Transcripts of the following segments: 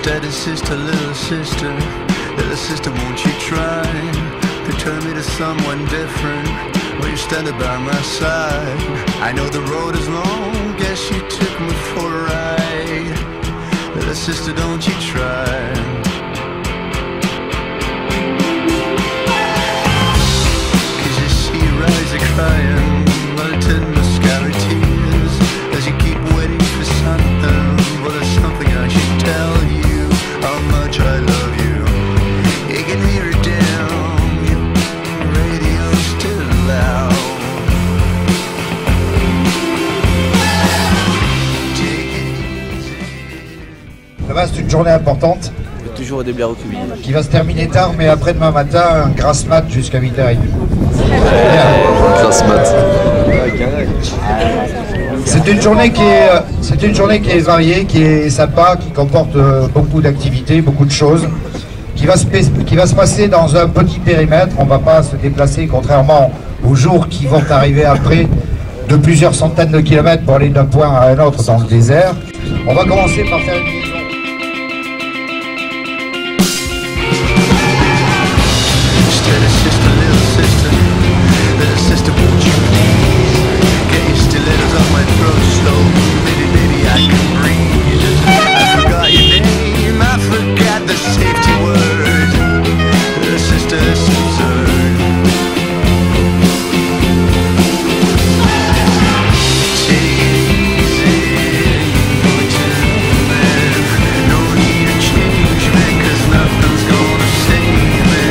Steady sister, little sister, won't you try to turn me to someone different? Will you stand by my side? I know the road is long, guess you took me for a ride. Little sister, don't you try. Cause you see your eyes are crying, well it didn't scary tears, as you keep waiting for something. Well there's something I should tell you, how much I love you. You can hear it down, your radio's still loud. Demain c'est une journée importante. Toujours des bières au cubi. Qui va se terminer tard, mais après-demain matin, un grasse mat jusqu'à 8h30. Grasse mat. C'est une journée qui est variée, qui est sympa, qui comporte beaucoup d'activités, beaucoup de choses, qui va se passer dans un petit périmètre. On ne va pas se déplacer, contrairement aux jours qui vont arriver après, de plusieurs centaines de kilomètres pour aller d'un point à un autre dans le désert. On va commencer par faire une liaison. Sister, won't you please get your stilettos off my throat slow? Baby, I can breathe. I forgot your name, I forgot the safety word. Sister, absurd. Take it easy, going to live. No need to change, man, cause nothing's gonna save me.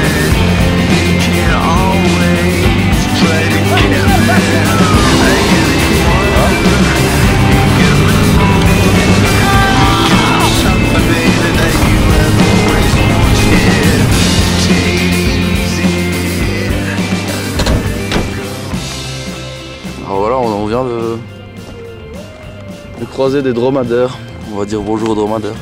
You can't always try to get me. I give you one, you give me more. Something, baby, that you have always wanted. Take it easy. Alors voilà, on vient de croiser des dromadaires. On va dire bonjour aux dromadaires.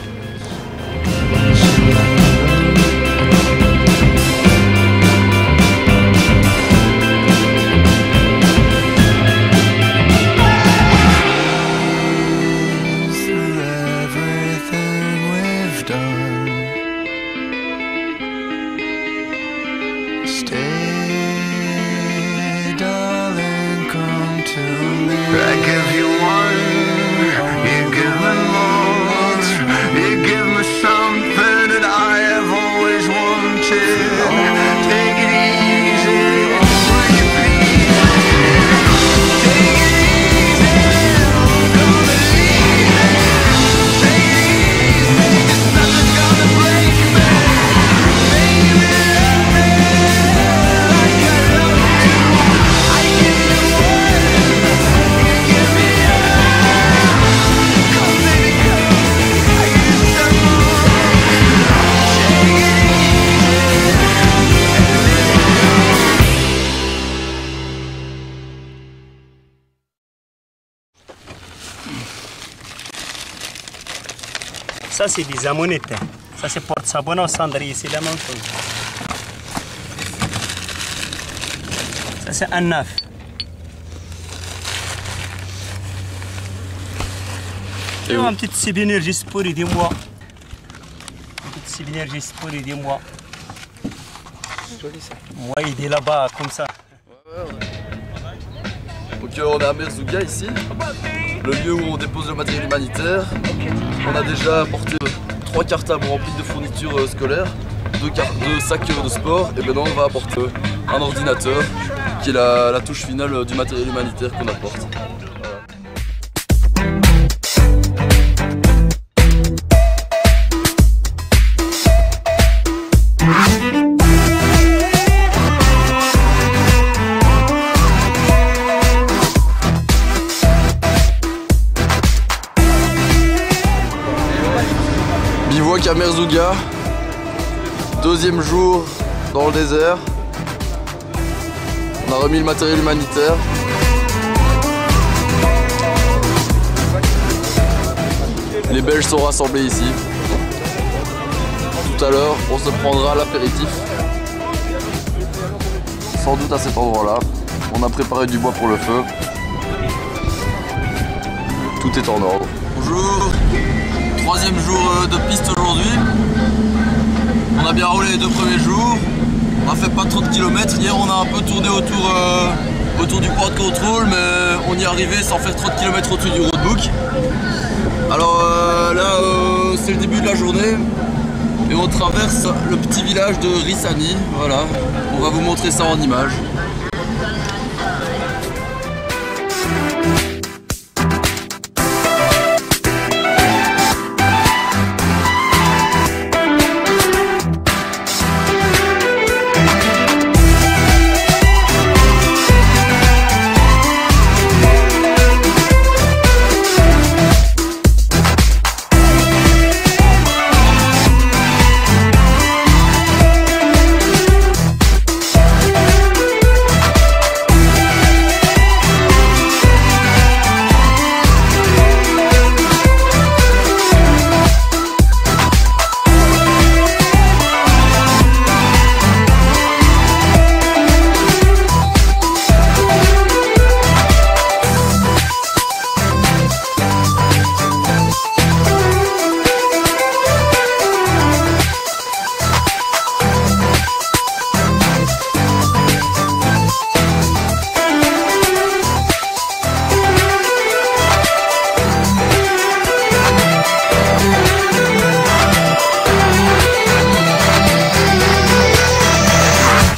I give you one, you give me more. You give me something that I have always wanted. Take it easy, will you please? Take it easy, don't go believe it. Take it easy, cause nothing's gonna break me. Baby, love me like I love you. I give you Ça c'est des ammonettes, ça c'est porte-savon au cendrier, c'est la même chose. Ça c'est un neuf. Et un petit souvenir juste pour aider moi. Un petit souvenir juste pour aider moi. Joli ça. Moi il est là-bas comme ça. Donc on est à Merzouga ici, le lieu où on dépose le matériel humanitaire. On a déjà apporté 3 cartables remplis de fournitures scolaires, 2 sacs de sport, et maintenant on va apporter un ordinateur qui est la touche finale du matériel humanitaire qu'on apporte. Bivouac à Merzouga, 2e jour dans le désert. On a remis le matériel humanitaire. Les Belges sont rassemblés ici. Tout à l'heure, on se prendra l'apéritif. Sans doute à cet endroit-là. On a préparé du bois pour le feu. Tout est en ordre. Bonjour. Troisième jour de piste aujourd'hui. On a bien roulé les 2 premiers jours. On a fait pas trop de kilomètres. Hier on a un peu tourné autour du point de contrôle, mais on y est arrivé sans faire trop de kilomètres au-dessus du roadbook. Alors là c'est le début de la journée et on traverse le petit village de Rissani. Voilà, on va vous montrer ça en images.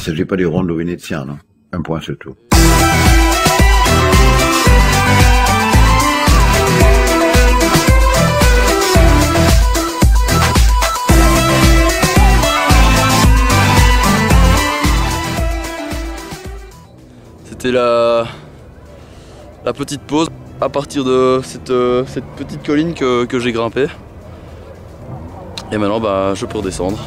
Il ne s'agit pas du rondo vénétien, non? Un point c'est tout. C'était la petite pause à partir de cette petite colline que j'ai grimpée. Et maintenant bah, je peux redescendre.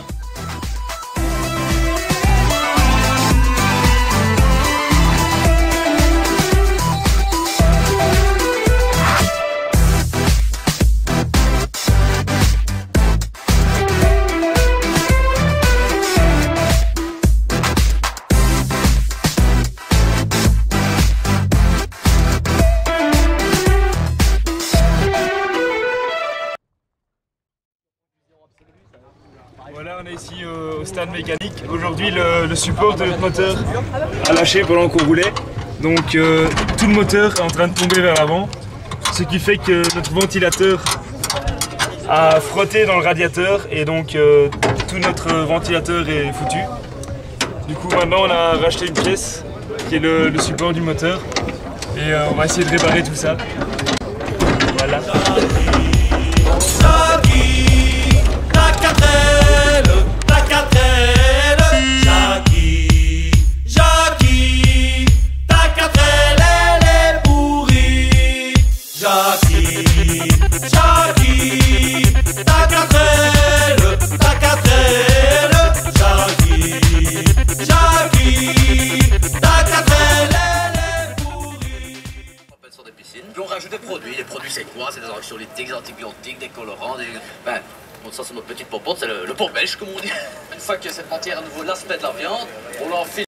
Voilà, on est ici au stade mécanique. Aujourd'hui, le support de notre moteur a lâché pendant qu'on roulait. Donc tout le moteur est en train de tomber vers l'avant. Ce qui fait que notre ventilateur a frotté dans le radiateur et donc tout notre ventilateur est foutu. Du coup, maintenant, on a racheté une pièce qui est le support du moteur. Et on va essayer de réparer tout ça. Voilà. Puis on rajoute des produits. Les produits c'est quoi? C'est des anxiolytiques, des antibiotiques, des colorants, des... Ben, bon, ça c'est notre petite popote, c'est le pot belge comme on dit. Une fois que cette matière à nouveau l'aspect de la viande, on l'enfile.